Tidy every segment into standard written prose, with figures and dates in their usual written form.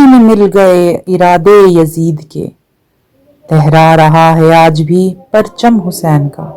में मिल गए इरादे यजीद के, लहरा रहा है आज भी परचम हुसैन का।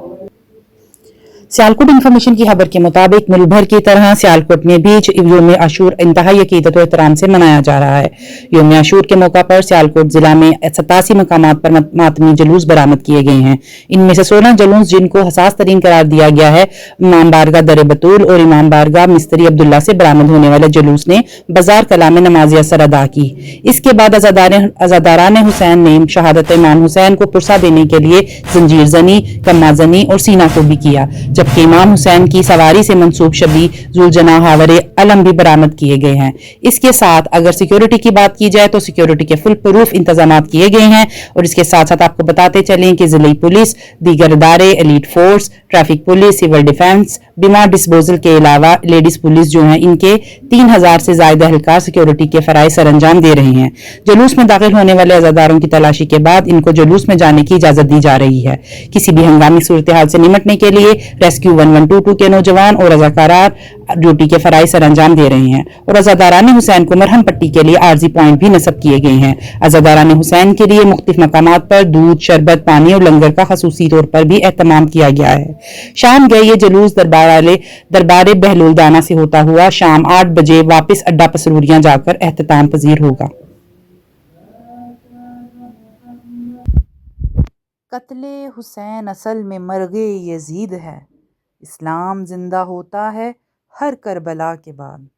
सियालकोट इंफॉर्मेशन की खबर के मुताबिक मुल्क भर की तरह सियालकोट में भी यौम आशूर इंतहाई अकीदत और एहतराम से मनाया जा रहा है। यौम आशूर के मौका पर सियालकोट जिला में 87 मकामात पर मातमी जुलूस बरामद किए गए हैं। इनमें से 16 जुलूस जिनको हसास तरीन करार दिया गया है, इमाम बारगाह दर बतूल और इमाम बारगाह मिस्त्री अब्दुल्ला से बरामद होने वाले जुलूस ने बाजार कला में नमाज असर अदा की। इसके बाद अजादारान हुसैन ने शहादत इमाम हुसैन को पुरसा देने के लिए जंजीर जनी, कम्मा जनी और सीना को भी किया, जबकि इमाम हुसैन की सवारी से मंसूब शबी जुलजना हावरे अलम भी बरामद किए गए हैं। इसके साथ अगर सिक्योरिटी की बात की जाए तो सिक्योरिटी के फुल प्रूफ इंतजाम किए गए हैं। और इसके साथ साथ आपको बताते चलें कि जिले पुलिस, दीगर इदारे, elite force, traffic police, civil defence, बीमा डिस्पोजल के अलावा लेडीज पुलिस जो है, इनके 3000 से ज्यादा एहलकार सिक्योरिटी के फराइज सर अंजाम दे रहे हैं। जुलूस में दाखिल होने वाले अजादारों की तलाशी के बाद इनको जुलूस में जाने की इजाजत दी जा रही है। किसी भी हंगामी सूरत हाल से निपटने के लिए रेस्क्यू 1122 के नौजवान और रजाकार ड्यूटी के फराइज सर अंजाम दे रहे हैं और अजादारान हुसैन को मरहम पट्टी के लिए आर्जी पॉइंट भी नस्ब किए गए हैं। अजादारान हुसैन के लिए मुख्तलिफ मकामात पर दूध, शरबत, पानी और लंगर का खसूसी तौर पर भी एहतमाम किया गया है। शाम गए ये जुलूस दरबार बहलोलदाना से होता हुआ शाम 8 बजे वापस अड्डा पसरूरियां जाकर एहतमाम पजीर होगा। कत्ले हुसैन असल में मर्गे यजीद है, इस्लाम जिंदा होता है हर करबला के बाद।